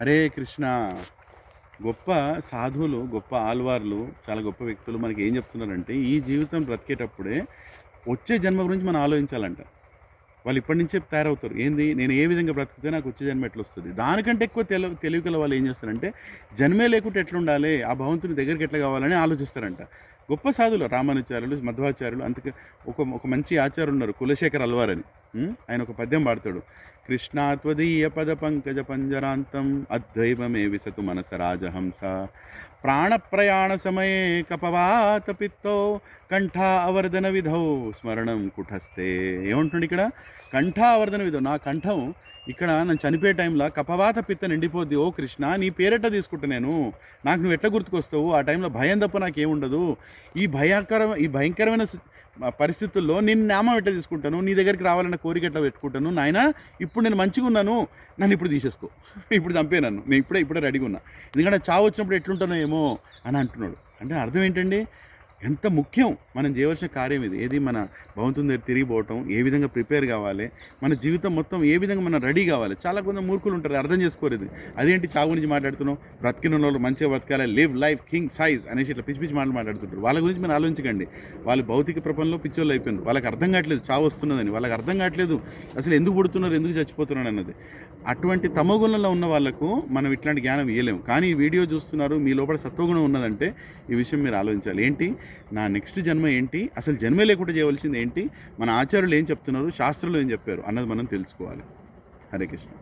హరే కృష్ణ. గొప్ప సాధువులు, గొప్ప ఆల్వార్లు, చాలా గొప్ప వ్యక్తులు మనకి ఏం చెప్తున్నారంటే, ఈ జీవితం బ్రతికేటప్పుడే వచ్చే జన్మ గురించి మనం ఆలోచించాలంట. వాళ్ళు ఇప్పటి నుంచే తయారవుతారు. ఏంది, నేను ఏ విధంగా బ్రతికితే నాకు వచ్చే జన్మ ఎట్లొస్తుంది. దానికంటే ఎక్కువ తెలివి గల వాళ్ళు ఏం చేస్తారంటే, జన్మే లేకుంటే ఎట్లుండాలి, ఆ భగవంతుని దగ్గరికి ఎట్లా కావాలని ఆలోచిస్తారంట. గొప్ప సాధువులు రామానుచార్యులు, మధ్వాచార్యులు, అందుకే ఒక మంచి ఆచార్యులు ఉన్నారు, కులశేఖర్ అల్వార్ అని. ఆయన ఒక పద్యం పాడతాడు. కృష్ణాత్వదీయ పద పంకజ పంజరాంతం అద్వైవమే విసతు మనస రాజహంస ప్రాణప్రయాణ సమయే కపవాత పిత్తో కంఠావర్ధన విధౌ స్మరణం కుఠస్తే. ఏమంటుండే ఇక్కడ? కంఠావర్ధన విధౌ, నా కంఠం ఇక్కడ నేను చనిపోయే టైంలో కపవాత పిత్త నిండిపోద్ది. ఓ కృష్ణ, నీ పేరెట్ట తీసుకుంటా నేను, నాకు నువ్వు ఎట్లా గుర్తుకొస్తావు? ఆ టైంలో భయం తప్ప నాకేముండదు. ఈ భయంకరమైన పరిస్థితుల్లో నేను నామం ఎట్లా తీసుకుంటాను, నీ దగ్గరికి రావాలన్న కోరిక ఎట్లా పెట్టుకుంటాను. నాయన, ఇప్పుడు నేను మంచిగా ఉన్నాను, నన్ను ఇప్పుడు తీసేసుకో, ఇప్పుడు చంపే నన్ను, నేను ఇప్పుడే రెడీగా ఉన్నా, ఎందుకంటే చావు వచ్చినప్పుడు ఎట్లుంటానో ఏమో అని అంటున్నాడు. అంటే అర్థం ఏంటండి? ఎంత ముఖ్యం మనం చేయవలసిన కార్యం ఇది. ఏది, మన భగవంతుని దగ్గర తిరిగిపోవటం, ఏ విధంగా ప్రిపేర్ కావాలి, మన జీవితం మొత్తం ఏ విధంగా మనం రెడీ కావాలి. చాలా కొంత మూర్ఖులు ఉంటారు, అర్థం చేసుకోరు ఇది. అదేంటి చావు గురించి మాట్లాడుతున్నాం, బ్రతికిన వాళ్ళు మంచిగా బతకాలి, లివ్ లైఫ్ కింగ్ సైజ్ అనేసి ఇట్లా పిచ్చి మాట్లాడుతుంటారు. వాళ్ళ గురించి మీరు ఆలోచించకండి. వాళ్ళు భౌతిక ప్రపంచంలో పిచ్చోళ్ళు అయిపోయినారు. వాళ్ళకి అర్థం కావట్లేదు చావు వస్తున్నదని, వాళ్ళకి అర్థం కావట్లేదు అసలు ఎందుకు పుడుతున్నారు, ఎందుకు చచ్చిపోతున్నారు అన్నది. అటువంటి తమోగుణంలో ఉన్న వాళ్ళకు మనం ఇట్లాంటి జ్ఞానం ఇవ్వలేము. కానీ ఈ వీడియో చూస్తున్నారు, మీ లోపల సత్వగుణం ఉన్నదంటే ఈ విషయం మీరు ఆలోచించాలి. ఏంటి, నా నెక్స్ట్ జన్మ ఏంటి, అసలు జన్మే లేకుండా చేయవలసింది ఏంటి, మన ఆచార్యులు ఏం చెప్తున్నారు, శాస్త్రంలో ఏం చెప్పారు అన్నది మనం తెలుసుకోవాలి. హరే కృష్ణ.